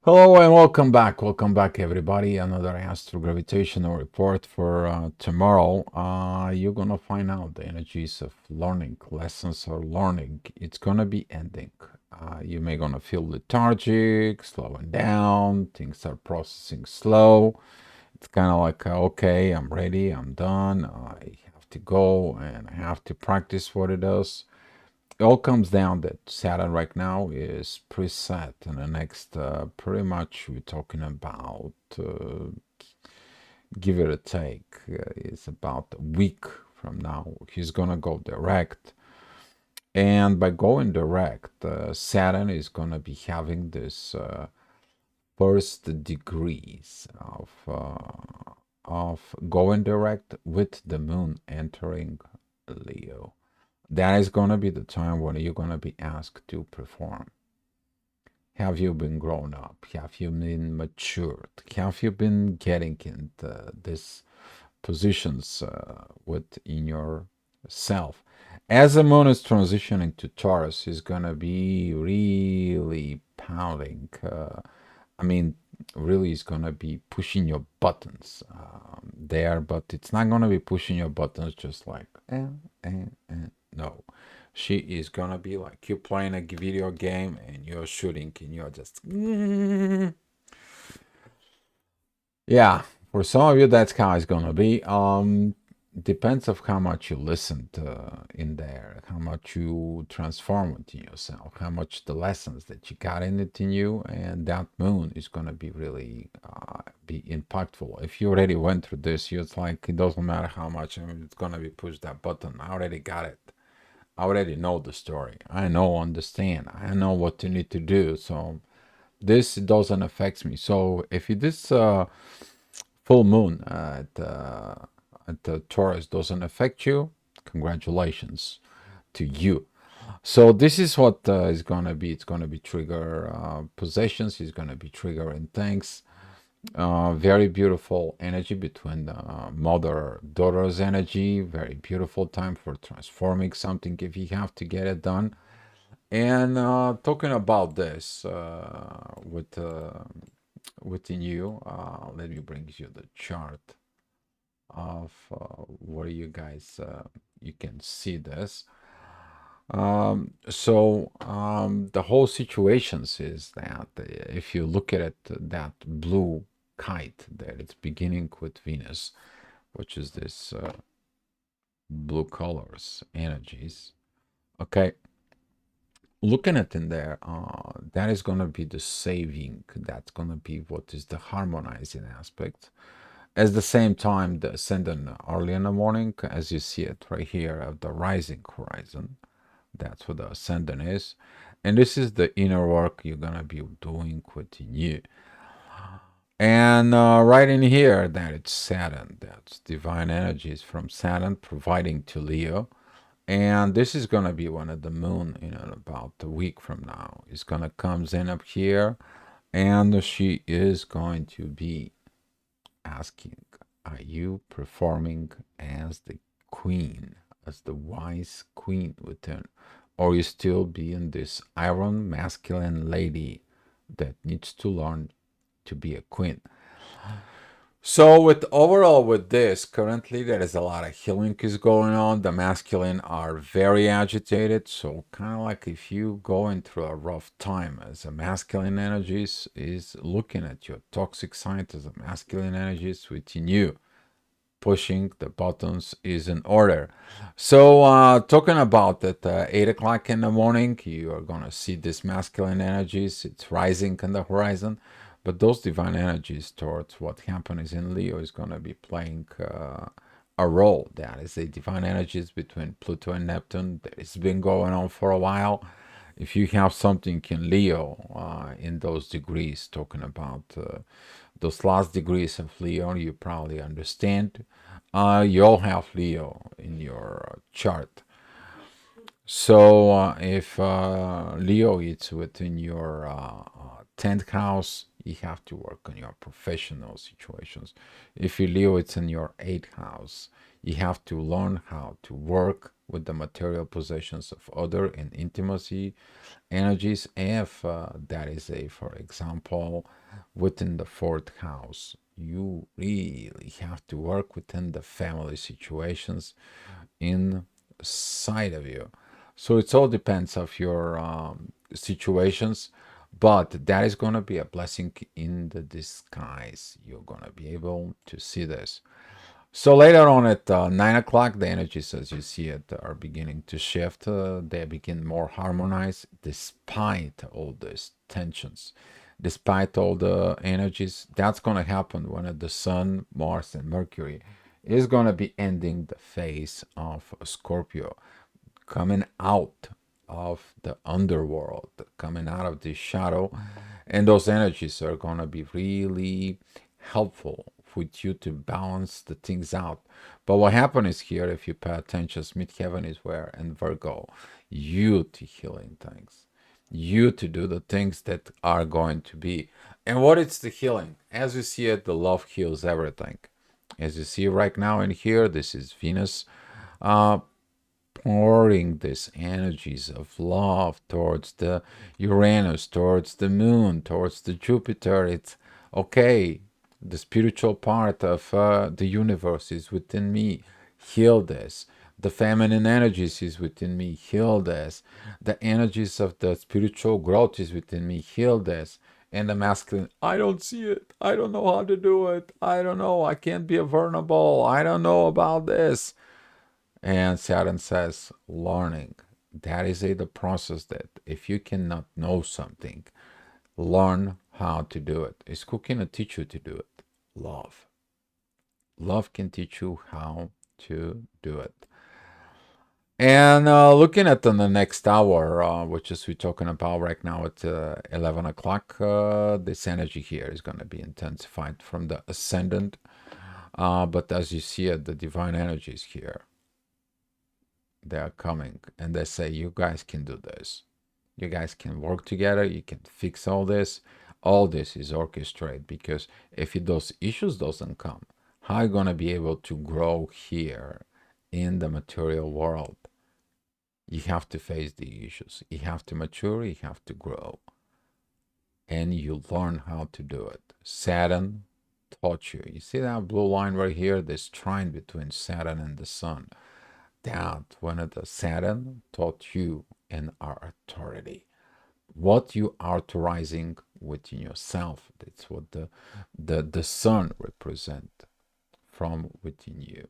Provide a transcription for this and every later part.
Hello and welcome back. Welcome back, everybody. Another Astro-Gravitational report for tomorrow. You're going to find out the energies of learning, lessons or learning. It's going to be ending. You may going to feel lethargic, slowing down. Things are processing slow. It's kind of like, okay, I'm ready. I'm done. I have to go and I have to practice what it does. It all comes down that Saturn right now is preset, and the next pretty much we're talking about give it a take. It's about a week from now. He's gonna go direct, and by going direct, Saturn is gonna be having this first degrees of going direct with the Moon entering Leo. That is going to be the time when you're going to be asked to perform. Have you been grown up? Have you been matured? Have you been getting into these positions within yourself? As the moon is transitioning to Taurus, is going to be really pounding. I mean, really is going to be pushing your buttons there, but it's not going to be pushing your buttons just like, no. She is going to be like you playing a video game and you're shooting and you're just, yeah. For some of you, that's how it's going to be. Depends of how much you listened in there, how much you transform within yourself, how much the lessons that you got in it in you, and that moon is going to be really be impactful. If you already went through this, it's like it doesn't matter how much it's going to be push that button. I already got it. I already know the story. I know, understand. I know what you need to do. So this doesn't affect me. So if this full moon at the Taurus doesn't affect you, congratulations to you. So this is what is gonna be. It's gonna be trigger possessions. It's gonna be triggering things. Very beautiful energy between mother-daughter's energy. Very beautiful time for transforming something if you have to get it done. And talking about this within you, let me bring you the chart of where you guys you can see this. The whole situations is that if you look at it, that blue kite there, it's beginning with Venus, which is this blue colors energies. Okay, looking at in there, that is going to be the saving. That's going to be what is the harmonizing aspect. At the same time, the ascendant early in the morning, as you see it right here of the rising horizon. That's what the ascendant is. And this is the inner work you're going to be doing within you. And right in here, that it's Saturn. That's divine energies from Saturn providing to Leo. And this is going to be one of the moon in about a week from now. It's going to comes in up here. And she is going to be asking, are you performing as the queen, as the wise queen within? Or you still being this iron masculine lady that needs to learn to be a queen? So with overall with this, currently there is a lot of healing is going on. The masculine are very agitated. So kind of like if you going through a rough time as a masculine energies is looking at your toxic side as a masculine energies within you. Pushing the buttons is in order. So talking about that 8 o'clock in the morning, you are going to see this masculine energies. It's rising on the horizon. But those divine energies towards what happens in Leo is going to be playing a role. That is the divine energies between Pluto and Neptune. It's been going on for a while. If you have something in Leo in those degrees, talking about those last degrees of Leo, you probably understand. You all have Leo in your chart. So if Leo is within your 10th house, you have to work on your professional situations. If you Leo it's in your 8th house, you have to learn how to work with the material possessions of other and intimacy energies. If that is a, for example, within the fourth house, you really have to work within the family situations inside of you. So it all depends of your situations, but that is going to be a blessing in the disguise. You're going to be able to see this. So later on at 9 o'clock, the energies, as you see it, are beginning to shift. They begin more harmonized despite all these tensions, despite all the energies. That's going to happen when the Sun, Mars, and Mercury is going to be ending the phase of Scorpio, coming out of the underworld, coming out of the shadow. And those energies are going to be really helpful with you to balance the things out. But what happens here, if you pay attention, midheaven is where, and Virgo, you to healing things, you to do the things that are going to be. And what is the healing? As you see it, the love heals everything. As you see right now in here, this is Venus. Uh, Pouring these energies of love towards the Uranus, towards the moon, towards the Jupiter. It's okay. The spiritual part of the universe is within me. Heal this. The feminine energies is within me. Heal this. The energies of the spiritual growth is within me. Heal this. And the masculine, I don't see it. I don't know how to do it. I don't know. I can't be vulnerable. I don't know about this. And Saturn says, learning. That is the process that if you cannot know something, learn how to do it. It's who can teach you to do it? Love. Love can teach you how to do it. And looking at the next hour, which is we're talking about right now at 11 o'clock, this energy here is going to be intensified from the ascendant. But as you see it, the divine energy is here. They are coming and they say, you guys can do this. You guys can work together. You can fix all this. All this is orchestrated because if those issues doesn't come, how are you going to be able to grow here in the material world? You have to face the issues. You have to mature. You have to grow. And you learn how to do it. Saturn taught you. You see that blue line right here? This trine between Saturn and the Sun. That when the Saturn taught you and our authority, what you are authorizing within yourself. That's what the Sun represent from within you.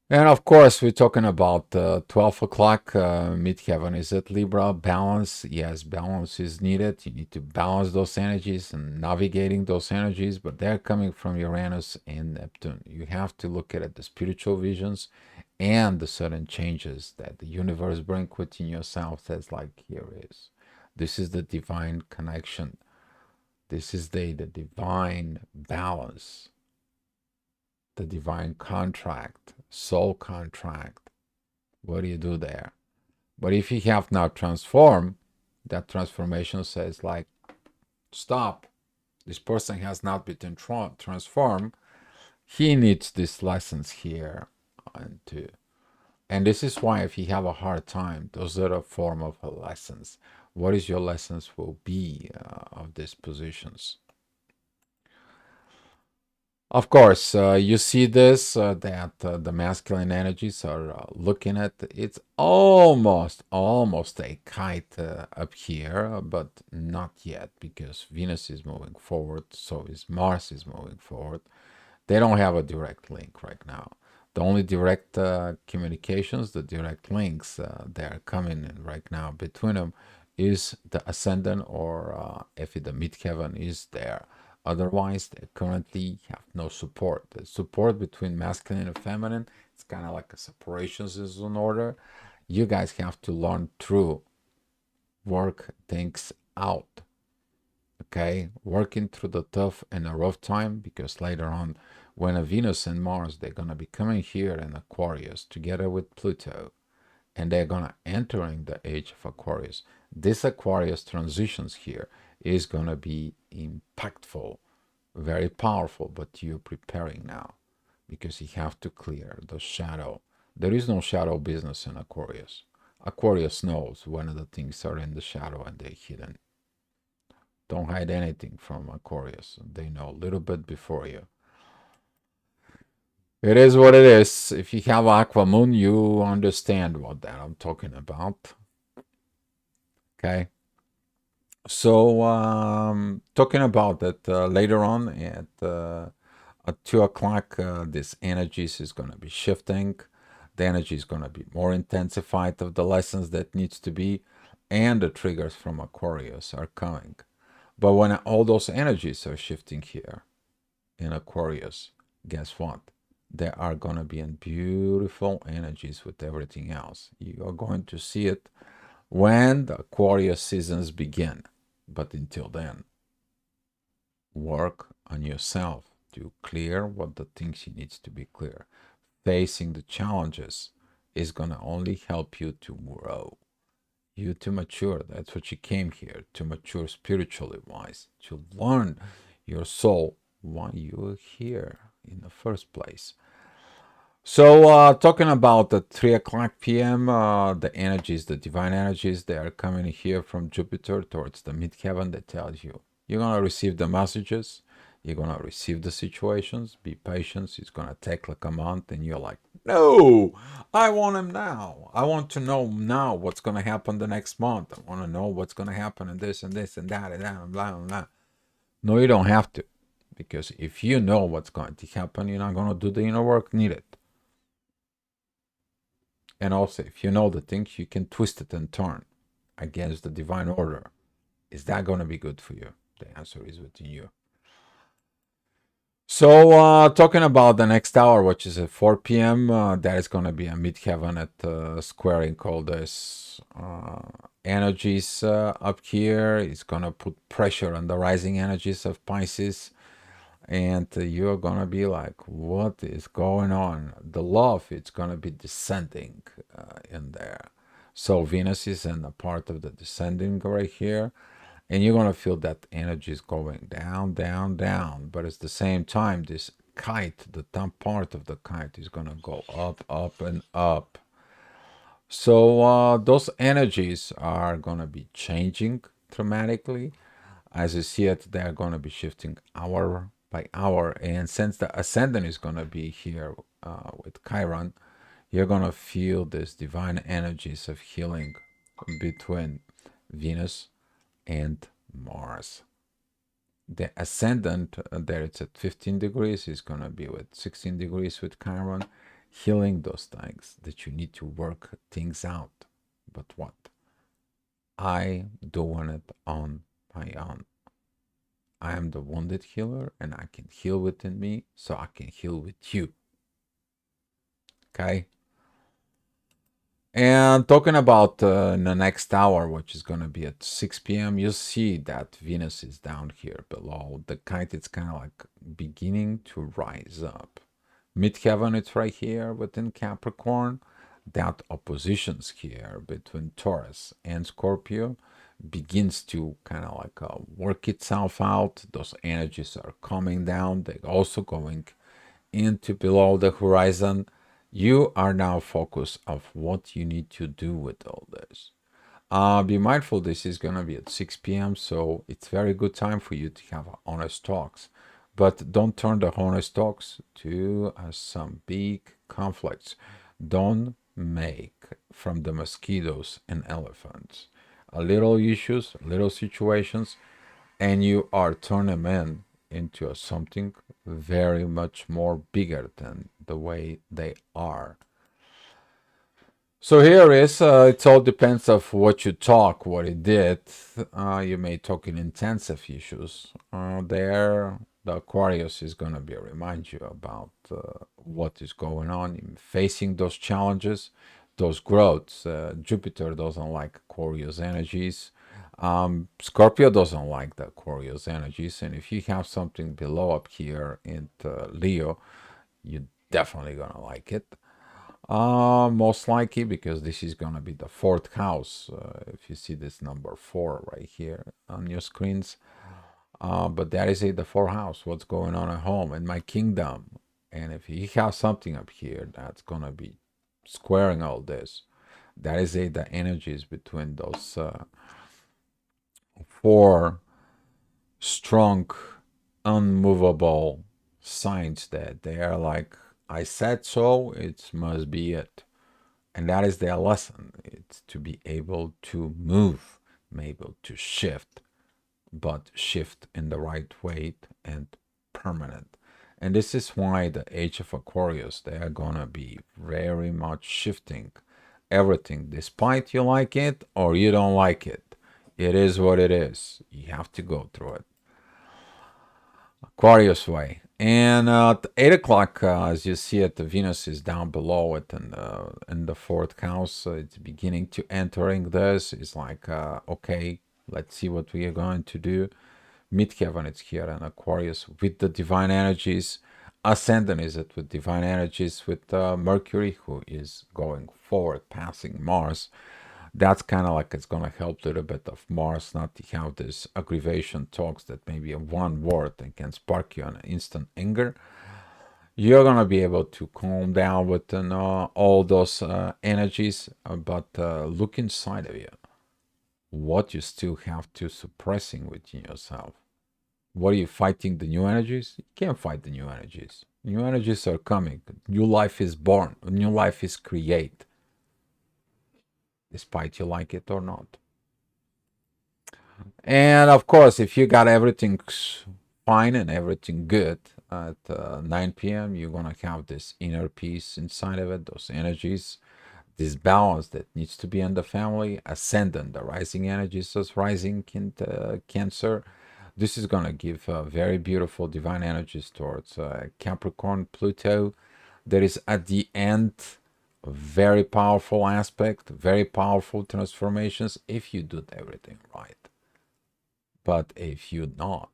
And of course, we're talking about 12 o'clock. Midheaven is at Libra. Balance. Yes, balance is needed. You need to balance those energies and navigating those energies, but they're coming from Uranus and Neptune. You have to look at the spiritual visions and the sudden changes that the universe brings within yourself. That's like, here is. This is the divine connection. This is the divine balance, the divine contract, soul contract. What do you do there? But if you have not transformed, that transformation says like, stop. This person has not been transformed. He needs these lessons here and this is why if you have a hard time, those are a form of lessons. What is your lessons will be of these positions? Of course, you see this that the masculine energies are looking at it's almost a kite up here, but not yet because Venus is moving forward, so is Mars is moving forward. They don't have a direct link right now. The only direct communications, the direct links that are coming in right now between them is the ascendant or if the midheaven is there. Otherwise, they currently have no support. The support between masculine and feminine, it's kind of like a separations is in order. You guys have to learn through, work things out. Okay, working through the tough and a rough time because later on, when a Venus and Mars, they're gonna be coming here in Aquarius together with Pluto, and they're gonna entering the age of Aquarius. This Aquarius transitions here is gonna be impactful, very powerful, but you're preparing now because you have to clear the shadow. There is no shadow business in Aquarius. Aquarius knows when the things are in the shadow and they're hidden. Don't hide anything from Aquarius. They know a little bit before you. It is what it is. If you have Aqua Moon, you understand what that I'm talking about. Okay. So, talking about that later on at 2 o'clock, this energies is going to be shifting. The energy is going to be more intensified of the lessons that needs to be, and the triggers from Aquarius are coming. But when all those energies are shifting here in Aquarius, guess what? They are going to be in beautiful energies with everything else. You are going to see it when the Aquarius seasons begin. But until then, work on yourself to clear what the things you need to be clear. Facing the challenges is going to only help you to grow, you to mature. That's what you came here to mature spiritually wise, to learn your soul why you're here in the first place. So, talking about the 3 o'clock p.m., the energies, the divine energies, they are coming here from Jupiter towards the midheaven that tells you you're going to receive the messages, you're going to receive the situations, be patient. It's going to take like a month, and you're like, no, I want him now. I want to know now what's going to happen the next month. I want to know what's going to happen and this and this and that and blah, blah, blah. No, you don't have to. Because if you know what's going to happen, you're not going to do the inner work needed. And also, if you know the things, you can twist it and turn against the divine order. Is that going to be good for you? The answer is within you. So, talking about the next hour, which is at 4 p.m., that is going to be a midheaven at squaring all this energies up here. It's going to put pressure on the rising energies of Pisces. And you're going to be like, what is going on? The love, it's going to be descending in there. So Venus is in a part of the descending right here. And you're going to feel that energy is going down, down, down. But at the same time, this kite, the top part of the kite is going to go up, up, and up. So those energies are going to be changing dramatically. As you see it, they are going to be shifting hour by hour. And since the ascendant is going to be here with Chiron, you're going to feel this divine energies of healing between Venus and Mars. The ascendant, there it's at 15 degrees, is going to be with 16 degrees with Chiron, healing those things that you need to work things out. But what? I doing it on my own. I am the wounded healer and I can heal within me, so I can heal with you. Okay? And talking about the next hour, which is going to be at 6 p.m., you'll see that Venus is down here below. The kite is kind of like beginning to rise up. Midheaven, it's right here within Capricorn. That oppositions here between Taurus and Scorpio begins to kind of like work itself out. Those energies are coming down. They're also going into below the horizon. You are now focused of what you need to do with all this. Be mindful this is going to be at 6 p.m. So it's very good time for you to have honest talks. But don't turn the honest talks to some big conflicts. Don't make from the mosquitoes and elephants. A little issues, little situations, and you are turning them into something very much more bigger than the way they are. So here is, it all depends of what you talk, what you did. You may talk in intensive issues. There, the Aquarius is going to be remind you about what is going on in facing those challenges, those growths. Jupiter doesn't like Aquarius energies. Scorpio doesn't like the Aquarius energies. And if you have something below up here in Leo, you're definitely going to like it. Most likely because this is gonna be the fourth house. If you see this number 4 right here on your screens, but that is the fourth house. What's going on at home in my kingdom? And if you have something up here, that's gonna be squaring all this. That is the energies between those four strong, unmovable signs that they are like, I said so, it must be it. And that is their lesson. It's to be able to move, able to shift, but shift in the right way and permanent. And this is why the age of Aquarius, they are gonna be very much shifting everything, despite you like it or you don't like it. It is what it is. You have to go through it. Aquarius way. And at 8 o'clock, as you see it, the Venus is down below it in the fourth house. So it's beginning to entering this. It's like, okay, let's see what we are going to do. Midheaven is here in Aquarius with the divine energies. Ascendant is it with divine energies with Mercury, who is going forward, passing Mars. That's kind of like it's going to help a little bit of Mars not to have this aggravation talks that maybe a one word that can spark you an instant anger. You're going to be able to calm down with all those energies, but look inside of you. What you still have to suppressing within yourself. What are you fighting the new energies? You can't fight the new energies. New energies are coming. New life is born. New life is created, despite you like it or not. And of course, if you got everything fine and everything good at 9 p.m., you're going to have this inner peace inside of it, those energies, this balance that needs to be in the family, ascendant, the rising energies is rising in Cancer. This is going to give very beautiful divine energies towards Capricorn, Pluto. There is at the end a very powerful aspect, very powerful transformations if you do everything right. But if you not,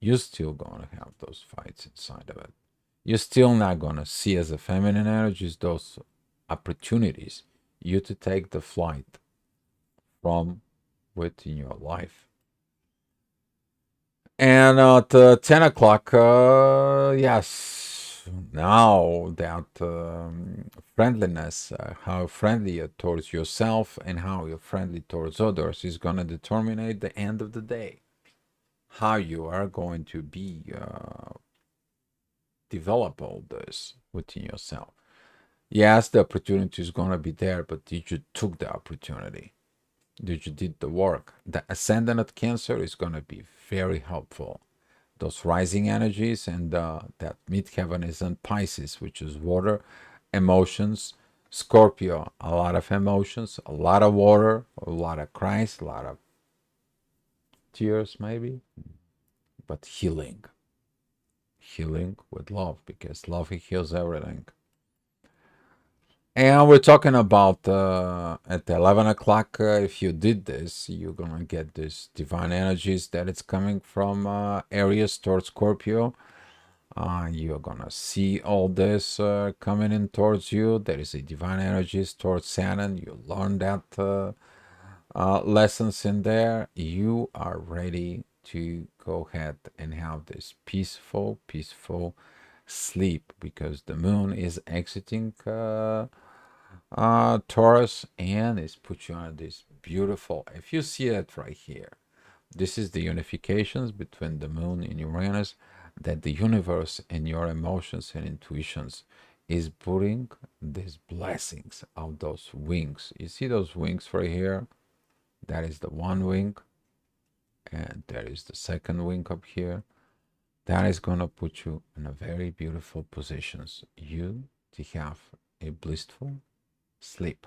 you're still going to have those fights inside of it. You're still not going to see as a feminine energies those opportunities you to take the flight from within your life. And at 10 o'clock, yes, now that friendliness, how friendly you're towards yourself and how you're friendly towards others is going to determine the end of the day. How you are going to be develop all this within yourself. Yes, the opportunity is going to be there, but did you took the opportunity? Did you did the work? The ascendant of Cancer is going to be very helpful. Those rising energies and that midheaven is in Pisces, which is water, emotions. Scorpio, a lot of emotions, a lot of water, a lot of cries, a lot of tears, maybe, but healing. Healing with love, because love heals everything. And we're talking about at 11 o'clock, if you did this, you're going to get this divine energies that it's coming from Aries towards Scorpio. You're going to see all this coming in towards you. There is a divine energies towards Saturn. You learn that lessons in there. You are ready to go ahead and have this peaceful, peaceful sleep, because the moon is exiting Taurus and it's put you on this beautiful, if you see it right here, this is the unifications between the moon and Uranus, that the universe and your emotions and intuitions is putting these blessings of those wings. You see those wings right here? That is the one wing, and there is the second wing up here. That is going to put you in a very beautiful positions. You to have a blissful sleep.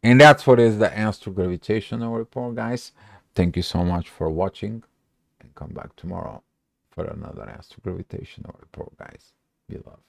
And that's what is the Astro-Gravitational report, guys. Thank you so much for watching, and come back tomorrow for another Astro-Gravitational report, guys. Be loved.